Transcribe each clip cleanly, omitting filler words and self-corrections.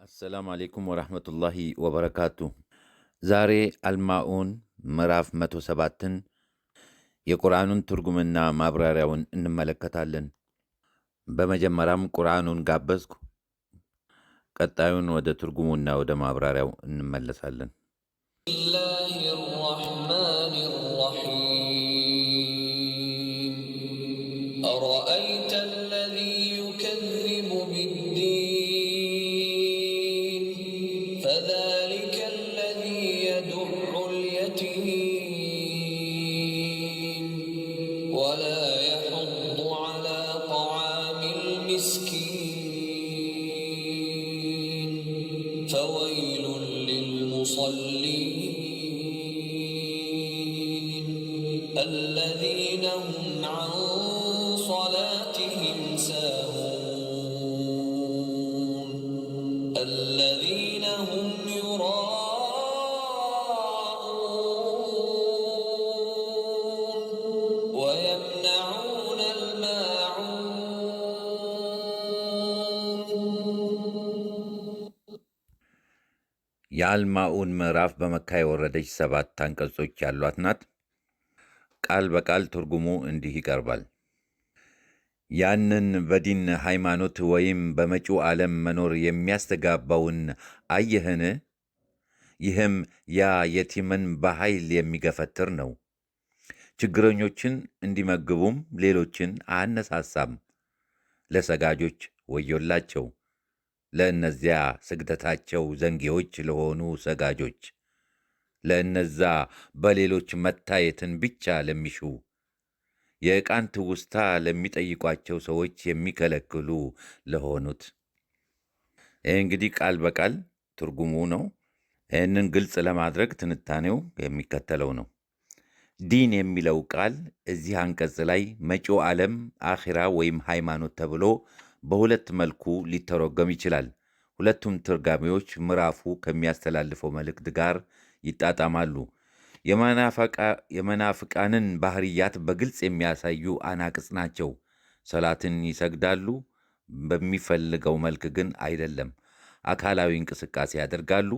አሰላሙ አሌይኩም ወራህመቱላሂ ወበረካቱ። ዛሬ አልማኡን ምዕራፍ 107ን የቁርአኑን ትርጉምና ማብራሪያውን እንመለከታለን። በመጀመሪያም ቁርአኑን ጋበዝኩ። ቀጣዩን ወደ ትርጉሙና ወደ ማብራሪያው እንመለሳለን። أرأيت الذي يكذب بالدين فذلك الذي يدع اليتيم ولا يحض على طعام المسكين فويل للمصلين الذين هم عن صلاتهم ساهون الذين هم يراءون ويمنعون الماعون. የአልማኡን ምዕራፍ በመካ የወረደች 7 አንቀጾች ያሏት ናት። ቃል በቃል ትርጉሙ እንዲህ ይቀርባል። ያንን በዲን ሃይማኖት ወይም በመጪው ዓለም መኖር የሚያስተጋባውን አየህን? ይህም ያ የቲምን በኃይል የሚገፈትር ነው። ችግረኞችን እንዲመግቡም ሌሎችን አያነሳሳም። ለሰጋጆች ወዮላቸው፣ ለእነዚያ ስግደታቸው ዘንጊዎች ለሆኑ ሰጋጆች፣ ለእነዛ በሌሎች መታየትን ብቻ ለሚሹ፣ የዕቃን ትውስታ ለሚጠይቋቸው ሰዎች የሚከለክሉ ለሆኑት። ይህ እንግዲህ ቃል በቃል ትርጉሙ ነው። ይህንን ግልጽ ለማድረግ ትንታኔው የሚከተለው ነው። ዲን የሚለው ቃል እዚህ አንቀጽ ላይ መጪው ዓለም፣ አኺራ ወይም ሃይማኖት ተብሎ በሁለት መልኩ ሊተረጎም ይችላል። ሁለቱም ትርጓሜዎች ምዕራፉ ከሚያስተላልፈው መልእክት ጋር ይጣጣማሉ። የመናፍቃንን ባህርያት በግልጽ የሚያሳዩ አናቅጽ ናቸው። ሰላትን ይሰግዳሉ፣ በሚፈልገው መልክ ግን አይደለም። አካላዊ እንቅስቃሴ ያደርጋሉ፣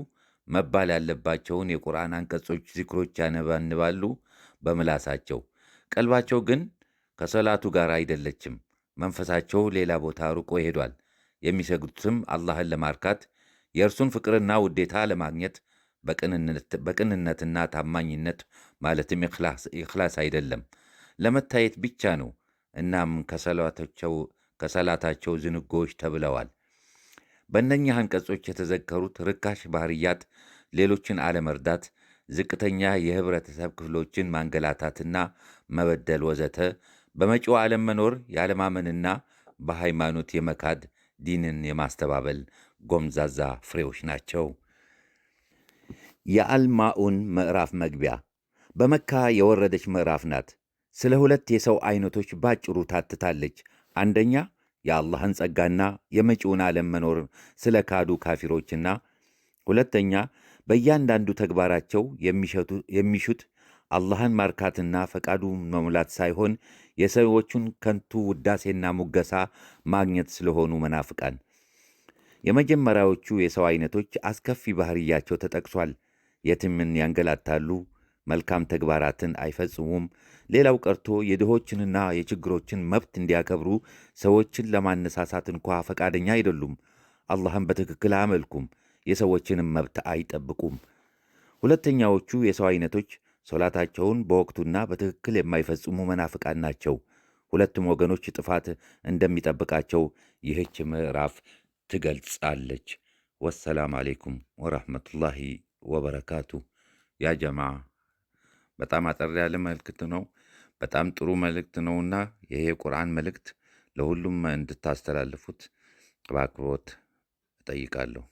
መባል ያለባቸውን የቁርአን አንቀጾች፣ ዚክሮች ያነባንባሉ በምላሳቸው። ቀልባቸው ግን ከሰላቱ ጋር አይደለችም። መንፈሳቸው ሌላ ቦታ ርቆ ይሄዷል። የሚሰግዱትም አላህን ለማርካት የእርሱን ፍቅርና ውዴታ ለማግኘት በቅንነትና ታማኝነት ማለትም ኢኽላስ አይደለም፣ ለመታየት ብቻ ነው። እናም ከሰላታቸው ዝንጎዎች ተብለዋል። በእነኚህ አንቀጾች የተዘከሩት ርካሽ ባህርያት ሌሎችን አለመርዳት፣ ዝቅተኛ የህብረተሰብ ክፍሎችን ማንገላታትና መበደል ወዘተ በመጪው ዓለም መኖር ያለማመንና በሃይማኖት የመካድ ዲንን የማስተባበል ጎምዛዛ ፍሬዎች ናቸው። የአልማኡን ምዕራፍ መግቢያ በመካ የወረደች ምዕራፍ ናት። ስለ ሁለት የሰው ዐይነቶች ባጭሩ ታትታለች። አንደኛ የአላህን ጸጋና የመጪውን ዓለም መኖር ስለ ካዱ ካፊሮችና ሁለተኛ በእያንዳንዱ ተግባራቸው የሚሹት አላህን ማርካትና ፈቃዱን መሙላት ሳይሆን የሰዎቹን ከንቱ ውዳሴና ሙገሳ ማግኘት ስለሆኑ መናፍቃን። የመጀመሪያዎቹ የሰው ዐይነቶች አስከፊ ባሕርያቸው ተጠቅሷል። የቲምን ያንገላታሉ፣ መልካም ተግባራትን አይፈጽሙም። ሌላው ቀርቶ የድሆችንና የችግሮችን መብት እንዲያከብሩ ሰዎችን ለማነሳሳት እንኳ ፈቃደኛ አይደሉም። አላህን በትክክል አያመልኩም፣ የሰዎችንም መብት አይጠብቁም። ሁለተኛዎቹ የሰው ዐይነቶች ሶላታቸውን በወቅቱና በትክክል የማይፈጽሙ መናፍቃን ናቸው። ሁለቱም ወገኖች ጥፋት እንደሚጠብቃቸው ይህች ምዕራፍ ትገልጻለች። ወሰላም አሌይኩም ወራህመቱላሂ ወበረካቱ። ያ ጀማዓ በጣም አጠር ያለ መልእክት ነው። በጣም ጥሩ መልእክት ነውና ይሄ የቁርአን መልእክት ለሁሉም እንድታስተላልፉት በአክብሮት እጠይቃለሁ።